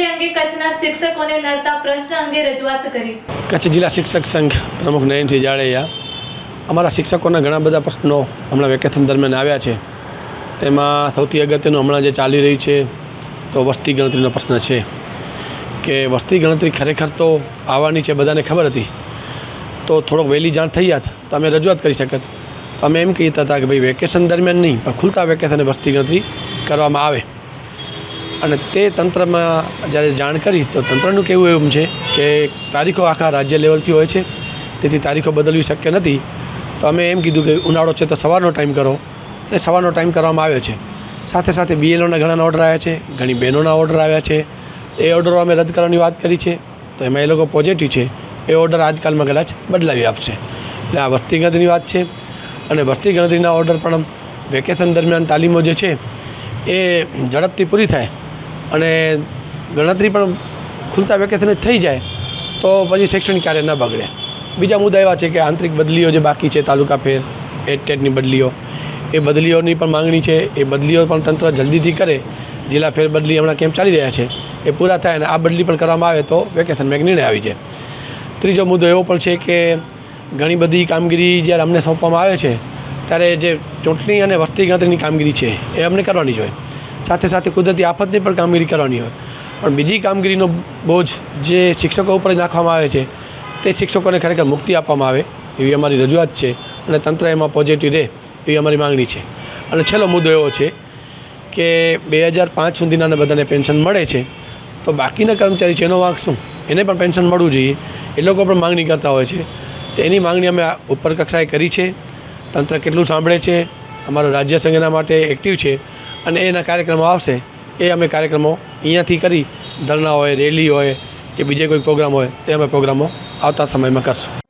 ભરતી અંગે કચ્છના શિક્ષકોને નડતા પ્રશ્ન અંગે રજૂઆત કરી। કચ્છ જિલ્લા શિક્ષક સંઘ પ્રમુખ નયનસિંહ જાડેજા। અમારા શિક્ષકોના ઘણા બધા પ્રશ્નો હમણાં વેકેશન દરમિયાન આવ્યા છે। તેમાં સૌથી અગત્યનું હમણાં જે ચાલી રહ્યું છે તો વસ્તી ગણતરીનો પ્રશ્ન છે કે વસ્તી ગણતરી ખરેખર તો આવવાની છે, બધાને ખબર હતી, તો થોડોક વહેલી જાણ થઈ જાત તો અમે રજૂઆત કરી શકત। તો અમે એમ કહેતા હતા કે ભાઈ વેકેશન દરમિયાન નહીં પણ ખુલતા વેકેશને વસ્તી ગણતરી કરવામાં આવે। અને તે તંત્રમાં જ્યારે જાણ કરી તો તંત્રનું કહેવું એવું છે કે તારીખો આખા રાજ્ય લેવલથી હોય છે, તેથી તારીખો બદલવી શક્ય નથી। તો અમે એમ કીધું કે ઉનાળો છે તો સવારનો ટાઈમ કરો, તો સવારનો ટાઈમ કરવામાં આવ્યો છે। સાથે સાથે બીએલઓના ઘણાના ઓર્ડર આવ્યા છે, ઘણી બહેનોના ઓર્ડર આવ્યા છે, એ ઓર્ડરો અમે રદ કરવાની વાત કરી છે, તો એમાં એ લોકો પોઝિટિવ છે, એ ઓર્ડર આજકાલમાં કદાચ બદલાવી આપશે। એટલે આ વસ્તી ગણતરીની વાત છે અને વસ્તી ગણતરીના ઓર્ડર પણ વેકેશન દરમિયાન તાલીમો જે છે એ ઝડપથી પૂરી થાય અને ગણતરી પણ ખુલતા વેકેશને થઈ જાય તો પછી શૈક્ષણિક કાર્ય ન બગડે। બીજા મુદ્દા એવા છે કે આંતરિક બદલીઓ જે બાકી છે, તાલુકા ફેર ટેટની બદલીઓ, એ બદલીઓની પણ માંગણી છે, એ બદલીઓ પણ તંત્ર જલ્દીથી કરે। જિલ્લા ફેર બદલી હમણાં કેમ્પ ચાલી રહ્યા છે, એ પૂરા થાય અને આ બદલી પણ કરવામાં આવે તો વેકેશનમાં એક નિર્ણય આવી જાય। ત્રીજો મુદ્દો એવો પણ છે કે ઘણી બધી કામગીરી જ્યારે અમને સોંપવામાં આવે છે ત્યારે જે ચૂંટણી અને વસ્તી ગણતરીની કામગીરી છે એ અમને કરવાની જ હોય, સાથે સાથે કુદરતી આફતની પણ કામગીરી કરવાની હોય, પણ બીજી કામગીરીનો બોજ જે શિક્ષકો ઉપર નાખવામાં આવે છે તે શિક્ષકોને ખરેખર મુક્તિ આપવામાં આવે એવી અમારી રજૂઆત છે અને તંત્ર એમાં પોઝિટિવ રહે એવી અમારી માંગણી છે। અને છેલ્લો મુદ્દો એવો છે કે 2005 સુધીના બધાને પેન્શન મળે છે, તો બાકીના કર્મચારી છે એનો વાંક શું? એને પણ પેન્શન મળવું જોઈએ, એ લોકો પણ માંગણી કરતા હોય છે, તો એની માંગણી અમે ઉપર કક્ષાએ કરી છે। તંત્ર કેટલું સાંભળે છે, અમારો રાજ્ય સંઘ એના માટે એક્ટિવ છે અને એના કાર્યક્રમો આવશે, એ અમે કાર્યક્રમો અહીંયાથી કરી, ધરણા હોય, રેલી હોય કે બીજે કોઈ પ્રોગ્રામ હોય તે અમે પ્રોગ્રામો આવતા સમયમાં કરશું।